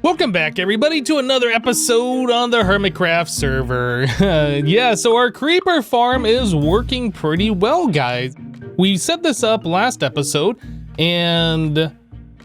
Welcome back, everybody, to another episode on the HermitCraft server. Yeah, so our creeper farm is working pretty well, guys. We set this up last episode, and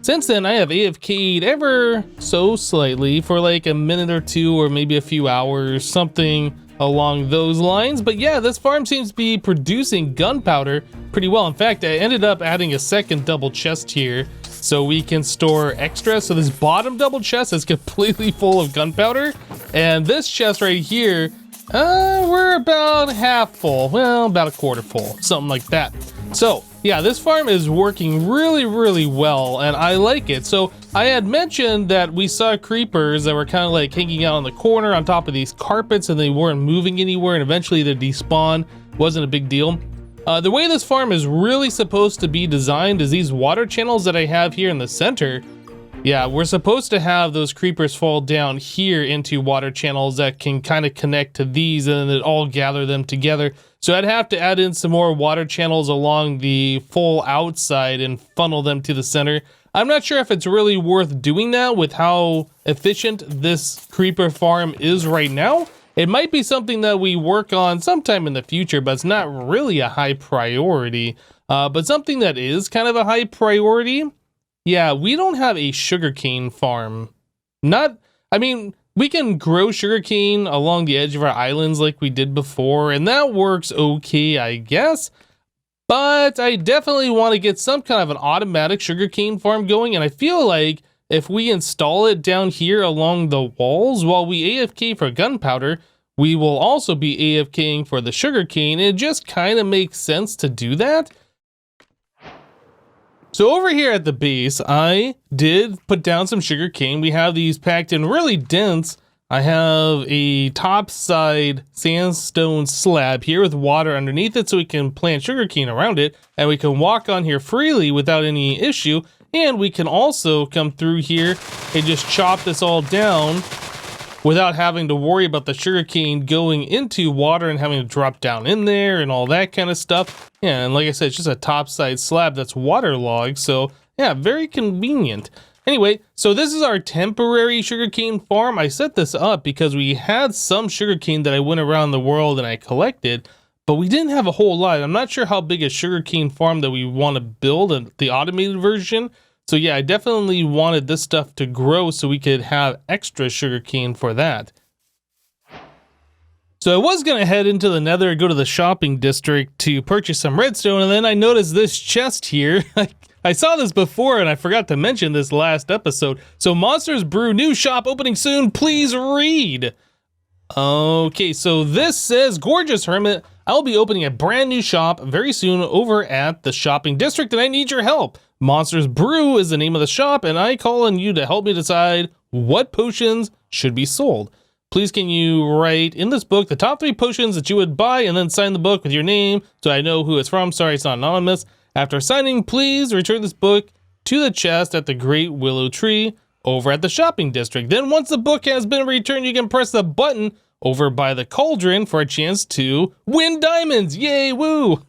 since then I have AFK'd ever so slightly for like a minute or two, or maybe a few hours, something along those lines. But yeah, this farm seems to be producing gunpowder pretty well. In fact, I ended up adding a second double chest here so we can store extra. So this bottom double chest is completely full of gunpowder, and this chest right here, we're about half full. Well, about a quarter full, something like that. So yeah, this farm is working really well, and I like it. So I had mentioned that we saw creepers that were kind of like hanging out on the corner on top of these carpets, and they weren't moving anywhere, and eventually they despawn. Wasn't a big deal. The way this farm is really supposed to be designed is these water channels that I have here in the center. Yeah, we're supposed to have those creepers fall down here into water channels that can kind of connect to these, and then it all gather them together. So I'd have to add in some more water channels along the full outside and funnel them to the center. I'm not sure if it's really worth doing that with how efficient this creeper farm is right now. It might be something that we work on sometime in the future, but it's not really a high priority. But something that is kind of a high priority, yeah, we don't have a sugarcane farm. I mean, we can grow sugarcane along the edge of our islands like we did before, and that works okay, I guess. But I definitely want to get some kind of an automatic sugarcane farm going, and I feel like if we install it down here along the walls while we AFK for gunpowder, we will also be AFKing for the sugarcane. It just kind of makes sense to do that. So over here at the base, I did put down some sugarcane. We have these packed in really dense. I have a topside sandstone slab here with water underneath it so we can plant sugarcane around it, and we can walk on here freely without any issue. And we can also come through here and just chop this all down without having to worry about the sugarcane going into water and having to drop down in there and all that kind of stuff. Yeah, and like I said, it's just a topside slab that's waterlogged, so yeah, very convenient. Anyway, so this is our temporary sugarcane farm. I set this up because we had some sugarcane that I went around the world and I collected, but we didn't have a whole lot. I'm not sure how big a sugarcane farm that we want to build, the automated version. So yeah, I definitely wanted this stuff to grow so we could have extra sugarcane for that. So I was going to head into the nether, go to the shopping district to purchase some redstone, and then I noticed this chest here. I saw this before and I forgot to mention this last episode. So Monsters Brew new shop opening soon, please read. Okay, so this says, Gorgeous Hermit, I'll be opening a brand new shop very soon over at the shopping district, and I need your help. Monsters Brew is the name of the shop, and I call on you to help me decide what potions should be sold. Please can you write in this book the top 3 potions that you would buy, and then sign the book with your name so I know who it's from. Sorry, it's not anonymous. After signing, please return this book to the chest at the Great Willow Tree over at the shopping district. Then once the book has been returned, you can press the button over by the cauldron for a chance to win diamonds. Yay, woo!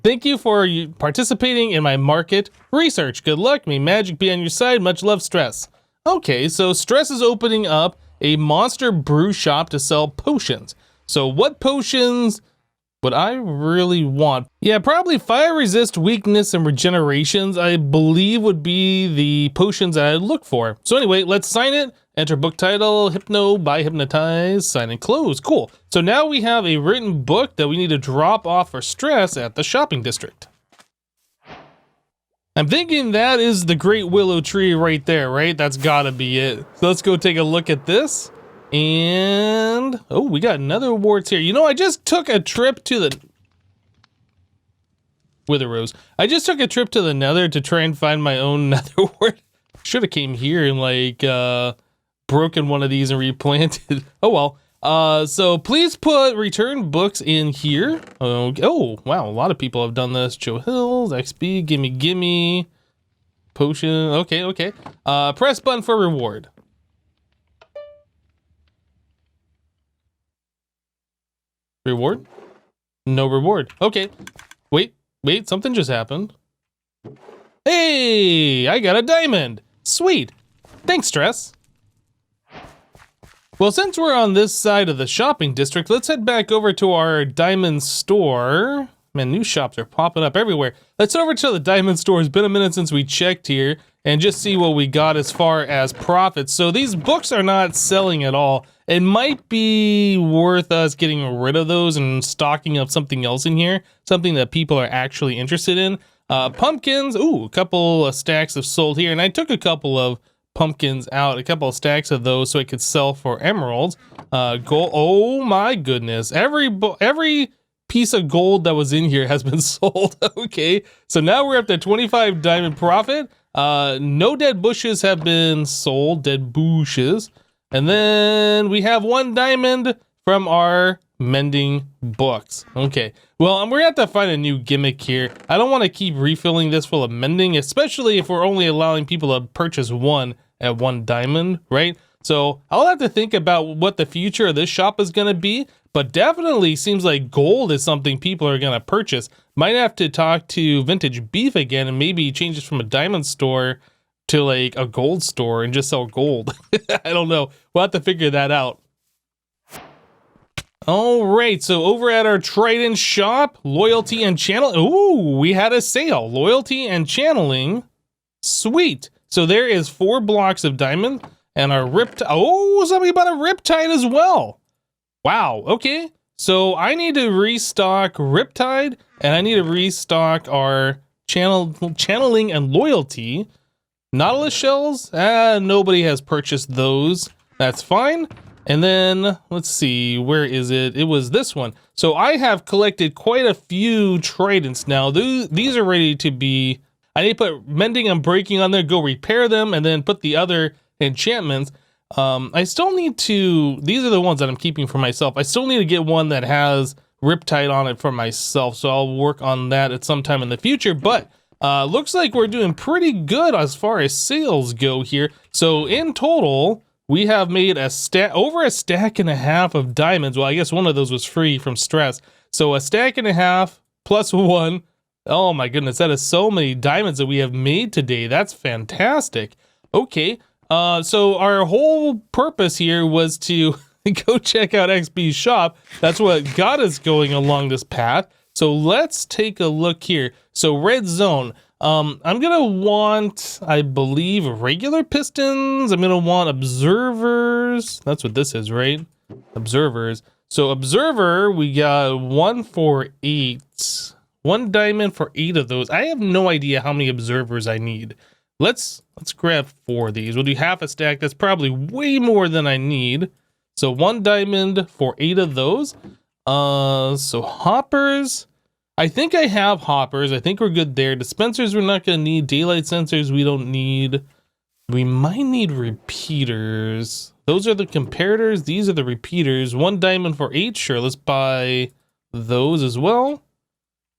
Thank you for participating in my market research. Good luck. May magic be on your side. Much love, Stress. Okay, so Stress is opening up a monster brew shop to sell potions. So what potions would I really want? Yeah, probably fire resist, weakness, and regenerations, I believe would be the potions that I'd look for. So anyway, let's sign it. Enter book title, Hypno by Hypnotizd, sign and close. Cool. So now we have a written book that we need to drop off for Stress at the shopping district. I'm thinking that is the Great Willow Tree right there, right? That's gotta be it. So let's go take a look at this. And, oh, we got another awards here. You know, I just took a trip to the Wither Rose. I just took a trip to the nether to try and find my own nether wart. Should have came here and like, broken one of these and replanted. Oh well. So please put return books in here. Oh wow, a lot of people have done this. Joe Hills, XP, gimme, potion. Okay. Press button for reward. Reward? No reward. Okay. Wait, something just happened. Hey, I got a diamond. Sweet. Thanks, Stress. Well, since we're on this side of the shopping district, let's head back over to our diamond store. Man, new shops are popping up everywhere. Let's head over to the diamond store. It's been a minute since we checked here and just see what we got as far as profits. So these books are not selling at all. It might be worth us getting rid of those and stocking up something else in here, something that people are actually interested in. Pumpkins, ooh, a couple of stacks have sold here, and I took a couple of pumpkins out, a couple of stacks of those so I could sell for emeralds. Gold, oh my goodness, every piece of gold that was in here has been sold. Okay, so now we're up to 25 diamond profit. No dead bushes have been sold, dead bushes. And then we have 1 diamond from our mending books. Okay, well, we're gonna have to find a new gimmick here. I don't want to keep refilling this full of mending, especially if we're only allowing people to purchase 1 at 1 diamond, right? So I'll have to think about what the future of this shop is gonna be, but definitely seems like gold is something people are gonna purchase. Might have to talk to Vintage Beef again and maybe change this from a diamond store to like a gold store and just sell gold. I don't know. We'll have to figure that out. All right, so over at our Trident shop, loyalty and channel. Ooh, we had a sale. Loyalty and channeling. Sweet. So there is 4 blocks of diamond and our Riptide. Oh, something about a Riptide as well. Wow, okay. So I need to restock Riptide and I need to restock our channeling and loyalty. Nautilus shells, nobody has purchased those. That's fine. And then, let's see, where is it? It was this one. So I have collected quite a few tridents now. These are ready to be, I need to put mending and breaking on there, go repair them, and then put the other enchantments. I still need to, these are the ones that I'm keeping for myself. I still need to get one that has Riptide on it for myself. So I'll work on that at some time in the future, but looks like we're doing pretty good as far as sales go here. So in total, we have made over a stack and a half of diamonds. Well, I guess one of those was free from stress. So a stack and a half plus 1. Oh my goodness, that is so many diamonds that we have made today. That's fantastic. Okay, so our whole purpose here was to go check out XB's shop. That's what got us going along this path. So let's take a look here. So red zone. I'm gonna want, I believe, regular pistons. I'm gonna want observers. That's what this is, right? Observers. So observer, we got 1 for 8. 1 diamond for 8 of those. I have no idea how many observers I need. Let's grab 4 of these. We'll do half a stack. That's probably way more than I need. So 1 diamond for 8 of those. So hoppers. I think I have hoppers. I think we're good there. Dispensers we're not gonna need. Daylight sensors we don't need. We might need repeaters. Those are the comparators. These are the repeaters. 1 diamond for 8. Sure, let's buy those as well.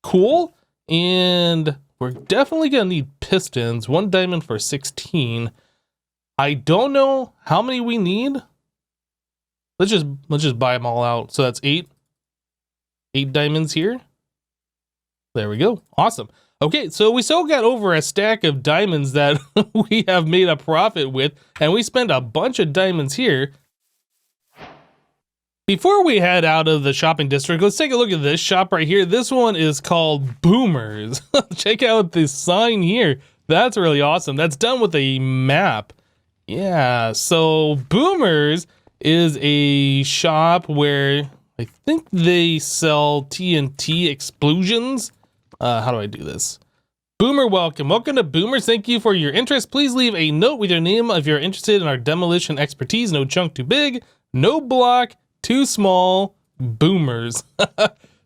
Cool. And we're definitely gonna need pistons. 1 diamond for 16. I don't know how many we need. Let's just buy them all out. So that's 8 diamonds here. There we go. Awesome. Okay, so we still got over a stack of diamonds that we have made a profit with, and we spent a bunch of diamonds here. Before we head out of the shopping district, let's take a look at this shop right here. This one is called Boomers. Check out this sign here. That's really awesome. That's done with a map. Yeah, so Boomers is a shop where I think they sell TNT explosions. How do I do this? Boomer, welcome. Welcome to Boomers. Thank you for your interest. Please leave a note with your name if you're interested in our demolition expertise. No chunk too big, no block too small. Boomers.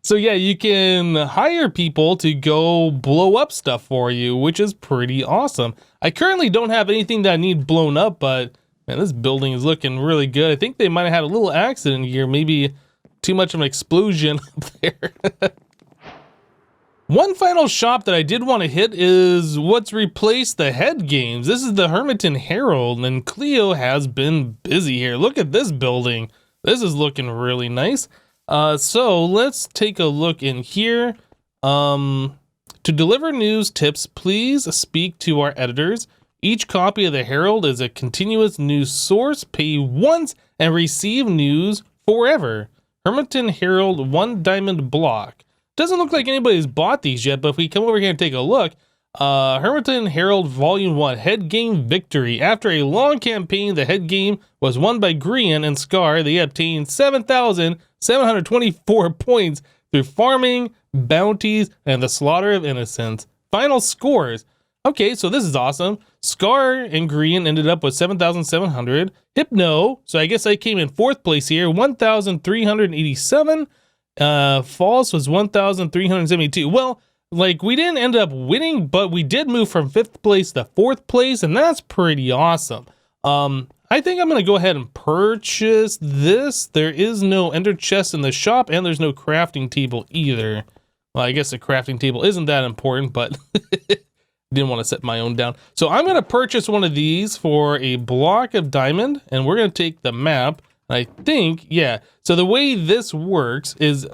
So yeah, you can hire people to go blow up stuff for you, which is pretty awesome. I currently don't have anything that I need blown up, but man, this building is looking really good. I think they might have had a little accident here, maybe too much of an explosion up there. One final shop that I did want to hit is what's replaced the head games. This is the Hermiton Herald, and Cleo has been busy here. Look at this building. This is looking really nice. So let's take a look in here. To deliver news tips, please speak to our editors. Each copy of the Herald is a continuous news source. Pay once and receive news forever. Hermiton Herald 1 diamond block. Doesn't look like anybody's bought these yet, but if we come over here and take a look, Hermiton Herald Volume 1 head game victory. After a long campaign, the head game was won by Grian and Scar. They obtained 7,724 points through farming, bounties, and the slaughter of innocents. Final scores. Okay, so this is awesome. Scar and Grian ended up with 7,700. Hypno, so I guess I came in 4th place here, 1,387. False was 1,372. Well, like, we didn't end up winning, but we did move from 5th place to 4th place, and that's pretty awesome. I think I'm going to go ahead and purchase this. There is no ender chest in the shop, and there's no crafting table either. Well, I guess the crafting table isn't that important, but didn't want to set my own down. So I'm going to purchase one of these for a block of diamond, and we're going to take the map. I think, yeah. So the way this works is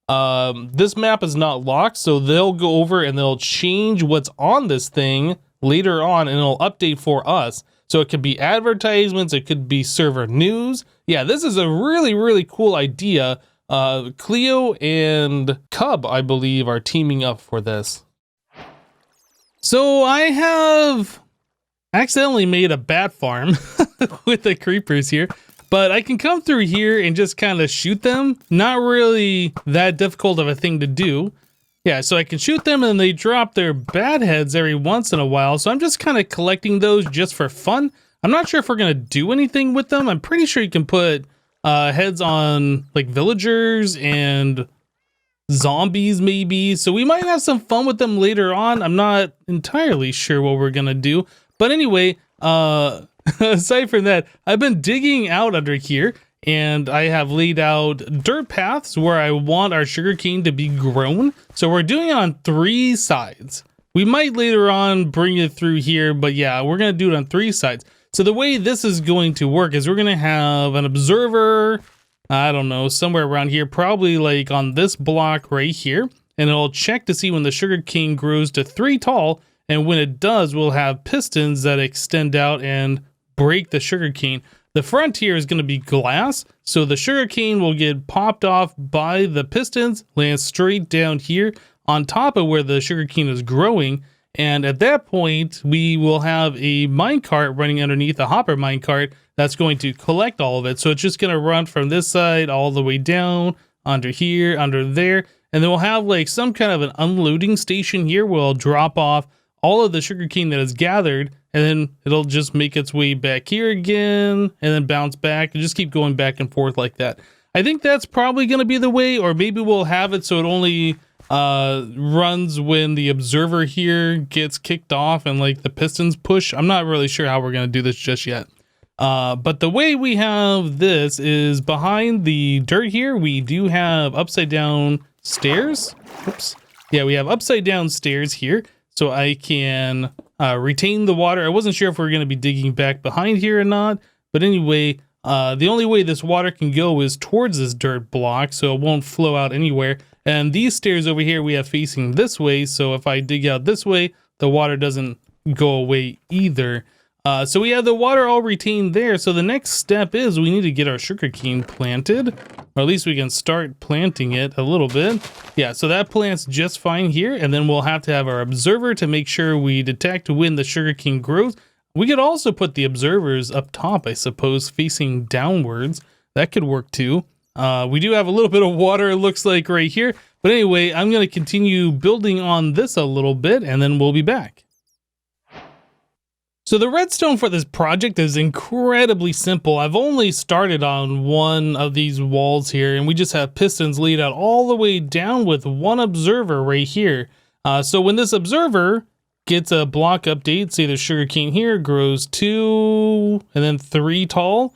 this map is not locked, so they'll go over and they'll change what's on this thing later on, and it'll update for us. So it could be advertisements, it could be server news. Yeah, this is a really, really cool idea. Cleo and Cub, I believe, are teaming up for this. So I have accidentally made a bat farm with the creepers here, but I can come through here and just kind of shoot them. Not really that difficult of a thing to do. Yeah, so I can shoot them and they drop their bat heads every once in a while. So I'm just kind of collecting those just for fun. I'm not sure if we're going to do anything with them. I'm pretty sure you can put heads on like villagers and zombies maybe. So we might have some fun with them later on. I'm not entirely sure what we're going to do. But anyway, aside from that, I've been digging out under here. And I have laid out dirt paths where I want our sugarcane to be grown. So we're doing it on 3 sides. We might later on bring it through here, but yeah, we're going to do it on 3 sides. So the way this is going to work is we're going to have an observer, I don't know, somewhere around here, probably like on this block right here. And it'll check to see when the sugarcane grows to 3 tall. And when it does, we'll have pistons that extend out and break the sugarcane. The front here is going to be glass, so the sugarcane will get popped off by the pistons, land straight down here on top of where the sugarcane is growing. And at that point, we will have a minecart running underneath a hopper minecart that's going to collect all of it. So it's just going to run from this side all the way down, under here, under there. And then we'll have like some kind of an unloading station here where we'll drop off all of the sugarcane that is gathered, and then it'll just make its way back here again, and then bounce back, and just keep going back and forth like that. I think that's probably going to be the way, or maybe we'll have it so it only runs when the observer here gets kicked off and like the pistons push. I'm not really sure how we're going to do this just yet. But the way we have this is behind the dirt here, we do have upside down stairs. Oops. Yeah, we have upside down stairs here. So I can retain the water. I wasn't sure if we were going to be digging back behind here or not. But anyway, the only way this water can go is towards this dirt block, so it won't flow out anywhere. And these stairs over here we have facing this way, so if I dig out this way, the water doesn't go away either. So we have the water all retained there. So the next step is we need to get our sugarcane planted, or at least we can start planting it a little bit. Yeah, so that plant's just fine here. And then we'll have to have our observer to make sure we detect when the sugarcane grows. We could also put the observers up top, I suppose, facing downwards. That could work too. We do have a little bit of water, it looks like right here. But anyway, I'm going to continue building on this a little bit and then we'll be back. So the redstone for this project is incredibly simple. I've only started on one of these walls here, and we just have pistons laid out all the way down with one observer right here. So when this observer gets a block update, say the sugarcane here grows 2 and then 3 tall,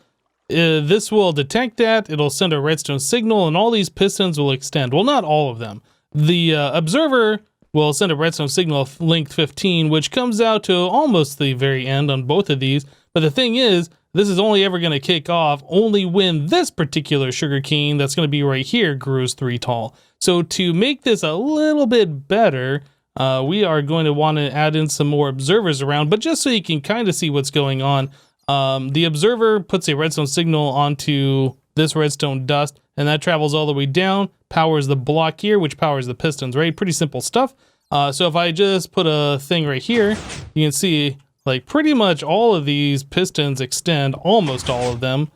this will detect that, it'll send a redstone signal, and all these pistons will extend. Well, not all of them. The observer will send a redstone signal of length 15, which comes out to almost the very end on both of these. But the thing is, this is only ever going to kick off only when this particular sugarcane that's going to be right here grows 3 tall. So to make this a little bit better, we are going to want to add in some more observers around, but just so you can kind of see what's going on, The observer puts a redstone signal onto this redstone dust, and that travels all the way down, powers the block here, which powers the pistons, right? Pretty simple stuff. So if I just put a thing right here, you can see like pretty much all of these pistons extend, almost all of them.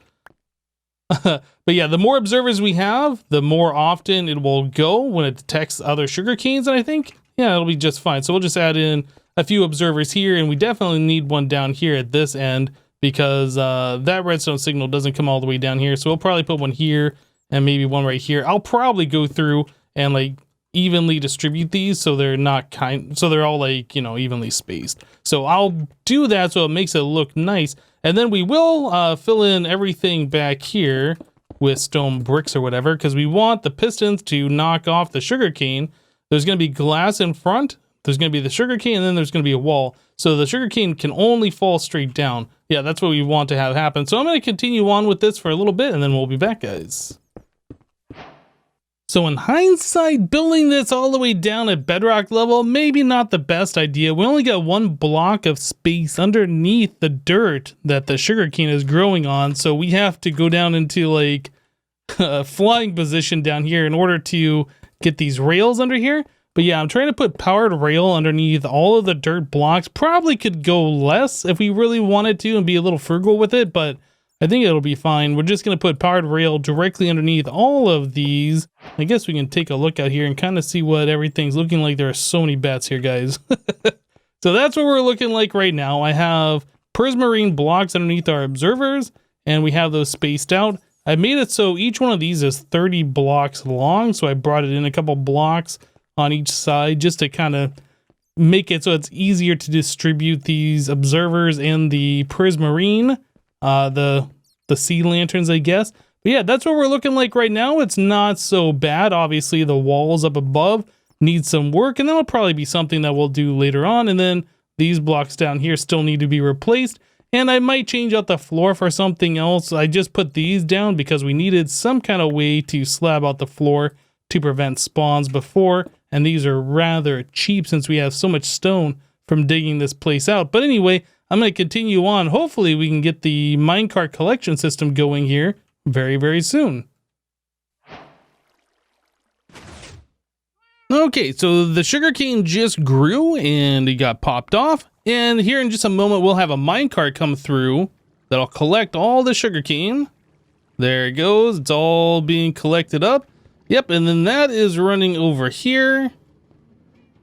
But yeah, the more observers we have, the more often it will go when it detects other sugar canes, and I think, yeah, it'll be just fine. So we'll just add in a few observers here, and we definitely need one down here at this end, because that redstone signal doesn't come all the way down here. So we'll probably put one here and maybe one right here. I'll probably go through and like evenly distribute these so they're not so they're all like, you know, evenly spaced. So I'll do that so it makes it look nice. And then we will fill in everything back here with stone bricks or whatever, because we want the pistons to knock off the sugarcane. There's going to be glass in front, there's going to be the sugarcane, and then there's going to be a wall. So the sugarcane can only fall straight down. Yeah, that's what we want to have happen. So I'm going to continue on with this for a little bit, and then we'll be back, guys. So in hindsight, building this all the way down at bedrock level, maybe not the best idea. We only got one block of space underneath the dirt that the sugarcane is growing on. So we have to go down into like a flying position down here in order to get these rails under here. But yeah, I'm trying to put powered rail underneath all of the dirt blocks. Probably could go less if we really wanted to and be a little frugal with it, but I think it'll be fine. We're just going to put powered rail directly underneath all of these. I guess we can take a look out here and kind of see what everything's looking like. There are so many bats here, guys. So that's what we're looking like right now. I have prismarine blocks underneath our observers, and we have those spaced out. I made it so each one of these is 30 blocks long, so I brought it in a couple blocks on each side just to kind of make it so it's easier to distribute these observers and the prismarine, the sea lanterns, I guess. But yeah, that's what we're looking like right now. It's not so bad. Obviously, the walls up above need some work, and that'll probably be something that we'll do later on. And then these blocks down here still need to be replaced, and I might change out the floor for something else. I just put these down because we needed some kind of way to slab out the floor to prevent spawns before, and these are rather cheap since we have so much stone from digging this place out. But anyway, I'm going to continue on. Hopefully we can get the minecart collection system going here very, very soon. Okay, so the sugarcane just grew and it got popped off. And here in just a moment, we'll have a minecart come through that'll collect all the sugarcane. There it goes. It's all being collected up. Yep, and then that is running over here.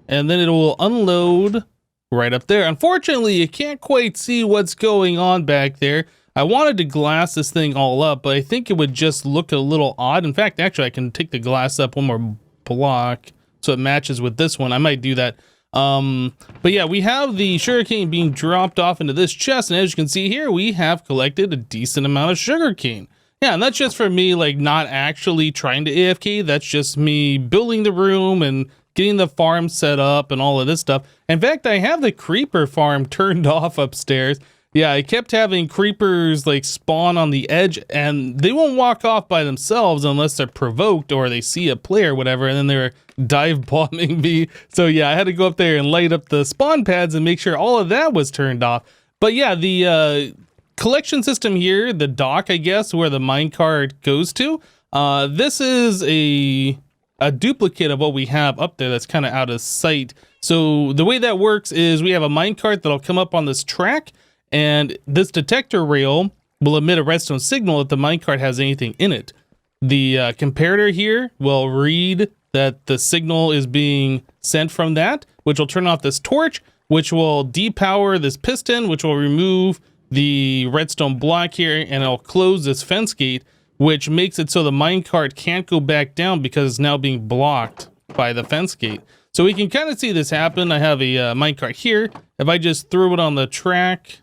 And then it will unload right up there. Unfortunately, you can't quite see what's going on back there. I wanted to glass this thing all up, but I think it would just look a little odd. In fact, actually, I can take the glass up one more block so it matches with this one. I might do that. But yeah, we have the sugarcane being dropped off into this chest, and as you can see here, we have collected a decent amount of sugarcane. Yeah, and that's just for me, like, not actually trying to AFK. That's just me building the room and getting the farm set up and all of this stuff. In fact, I have the creeper farm turned off upstairs. Yeah, I kept having creepers like spawn on the edge, and they won't walk off by themselves unless they're provoked or they see a player or whatever, and then they're dive bombing me. So yeah, I had to go up there and light up the spawn pads and make sure all of that was turned off. But yeah, the collection system here, the dock, I guess, where the minecart goes to, this is a duplicate of what we have up there that's kind of out of sight. So the way that works is we have a minecart that'll come up on this track, and this detector rail will emit a redstone signal if the minecart has anything in it. The comparator here will read that the signal is being sent from that, which will turn off this torch, which will depower this piston, which will remove the redstone block here, and it'll close this fence gate, which makes it so the minecart can't go back down because it's now being blocked by the fence gate. So we can kind of see this happen. I have a minecart here. If I just throw it on the track,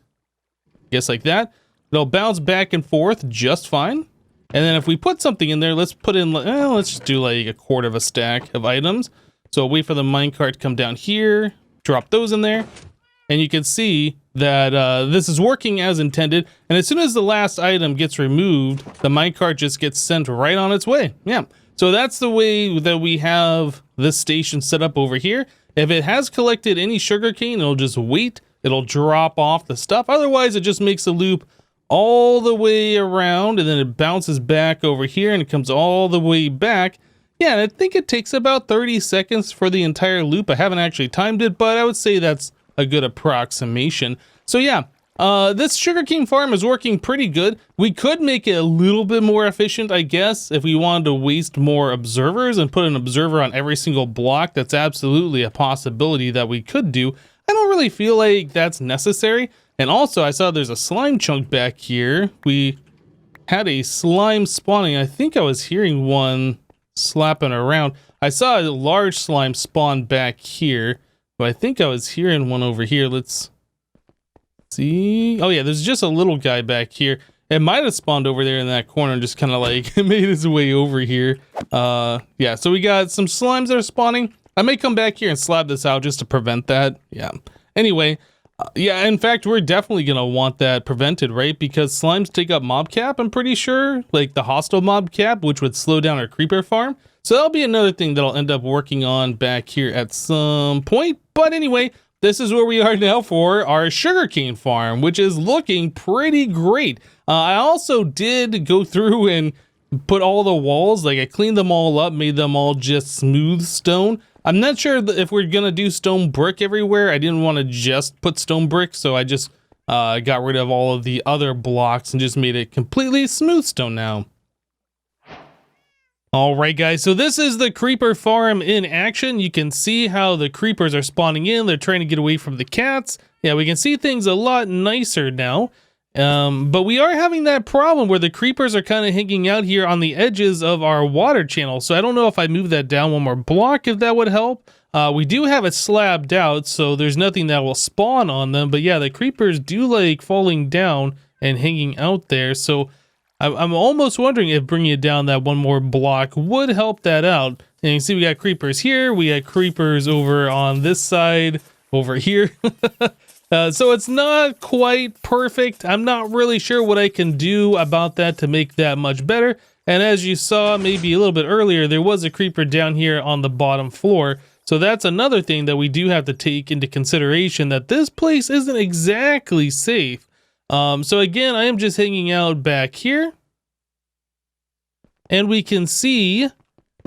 I guess like that, it'll bounce back and forth just fine. And then if we put something in there, let's put in, let's just do like a quarter of a stack of items. So wait for the minecart to come down here, drop those in there, and you can see that this is working as intended. And as soon as the last item gets removed, the minecart just gets sent right on its way. Yeah, so that's the way that we have this station set up over here. If it has collected any sugarcane, it'll just wait. It'll drop off the stuff. Otherwise, it just makes a loop all the way around, and then it bounces back over here and it comes all the way back. Yeah, and I think it takes about 30 seconds for the entire loop. I haven't actually timed it, but I would say that's a good approximation. So yeah, this sugarcane farm is working pretty good. We could make it a little bit more efficient, I guess, if we wanted to waste more observers and put an observer on every single block. That's absolutely a possibility that we could do. I don't really feel like that's necessary. And also, I saw there's a slime chunk back here. We had a slime spawning. I think I was hearing one slapping around. I saw a large slime spawn back here, but I think I was hearing one over here. Let's see. Oh yeah, there's just a little guy back here. It might have spawned over there in that corner and just kind of like made his way over here. Yeah, so we got some slimes that are spawning. I may come back here and slab this out just to prevent that. Yeah. Anyway, yeah, in fact, we're definitely going to want that prevented, right? Because slimes take up mob cap, I'm pretty sure. Like the hostile mob cap, which would slow down our creeper farm. So that'll be another thing that I'll end up working on back here at some point. But anyway, this is where we are now for our sugarcane farm, which is looking pretty great. I also did go through and put all the walls, like I cleaned them all up, made them all just smooth stone. I'm not sure if we're gonna do stone brick everywhere. I didn't want to just put stone brick, so I just got rid of all of the other blocks and just made it completely smooth stone now. All right, guys, so this is the creeper farm in action. You can see how the creepers are spawning in. They're trying to get away from the cats. Yeah, we can see things a lot nicer now. But we are having that problem where the creepers are kind of hanging out here on the edges of our water channel. So I don't know if I move that down one more block, if that would help. We do have it slabbed out, so there's nothing that will spawn on them. But yeah, the creepers do like falling down and hanging out there. So I'm almost wondering if bringing it down that one more block would help that out. And you can see we got creepers here. We got creepers over on this side over here. So it's not quite perfect. I'm not really sure what I can do about that to make that much better. And as you saw maybe a little bit earlier, there was a creeper down here on the bottom floor. So that's another thing that we do have to take into consideration, that this place isn't exactly safe. So again, I am just hanging out back here. And we can see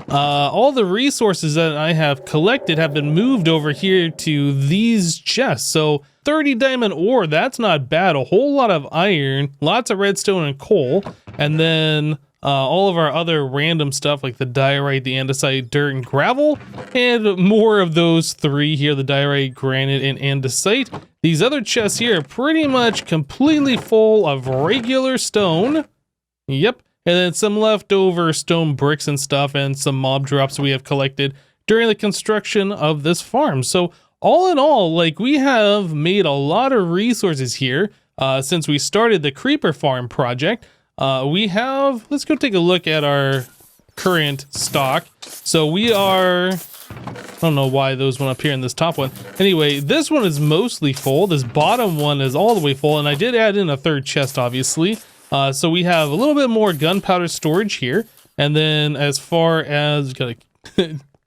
all the resources that I have collected have been moved over here to these chests. So 30 diamond ore, that's not bad. A whole lot of iron, lots of redstone and coal, and then all of our other random stuff like the diorite, the andesite, dirt, and gravel, and more of those three here, the diorite, granite, and andesite. These other chests here are pretty much completely full of regular stone. Yep. And then some leftover stone bricks and stuff, and some mob drops we have collected during the construction of this farm. So all in all, like, we have made a lot of resources here since we started the creeper farm project. We have, let's go take a look at our current stock. So we are, I don't know why those went up here in this top one. Anyway, this one is mostly full. This bottom one is all the way full, and I did add in a third chest, obviously. So we have a little bit more gunpowder storage here. And then as far as, gotta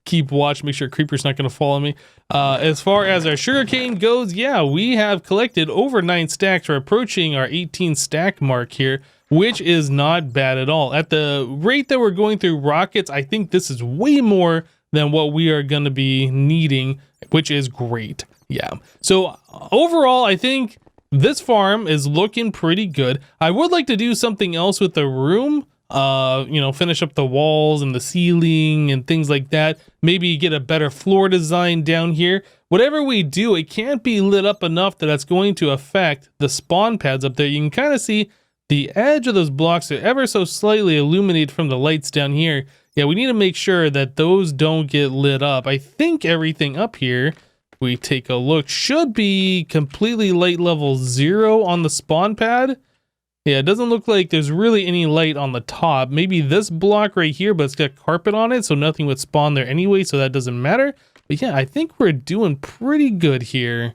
keep watch, make sure creeper's not gonna follow me. As far as our sugarcane goes, yeah, we have collected over 9 stacks. We're approaching our 18 stack mark here, which is not bad at all. At the rate that we're going through rockets, I think this is way more than what we are gonna be needing, which is great. Yeah. So overall, I think this farm is looking pretty good. I would like to do something else with the room. You know, finish up the walls and the ceiling and things like that. Maybe get a better floor design down here. Whatever we do, it can't be lit up enough that it's going to affect the spawn pads up there. You can kind of see the edge of those blocks are ever so slightly illuminated from the lights down here. Yeah, we need to make sure that those don't get lit up. I think everything up here, we take a look, should be completely light level 0 on the spawn pad. Yeah, it doesn't look like there's really any light on the top. Maybe this block right here, but it's got carpet on it, so nothing would spawn there anyway, so that doesn't matter. But yeah, I think we're doing pretty good here.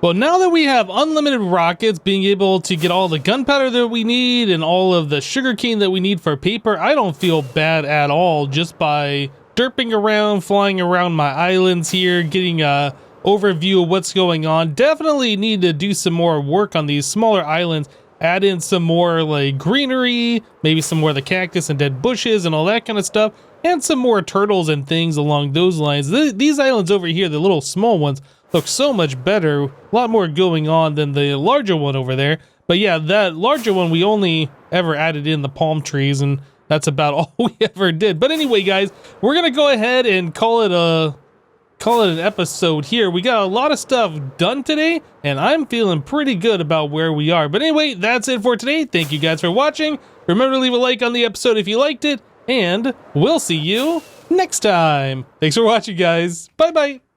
Well, now that we have unlimited rockets, being able to get all the gunpowder that we need and all of the sugarcane that we need for paper, I don't feel bad at all just by derping around, flying around my islands here, getting overview of what's going on. Definitely need to do some more work on these smaller islands, add in some more like greenery, maybe some more of the cactus and dead bushes and all that kind of stuff, and some more turtles and things along those lines. These islands over here, the little small ones, look so much better, a lot more going on than the larger one over there. But yeah, that larger one, we only ever added in the palm trees, and that's about all we ever did. But anyway, guys, we're gonna go ahead and call it an episode here. We got a lot of stuff done today, and I'm feeling pretty good about where we are. But anyway, that's it for today. Thank you guys for watching. Remember to leave a like on the episode if you liked it, and we'll see you next time. Thanks for watching, guys. Bye-bye.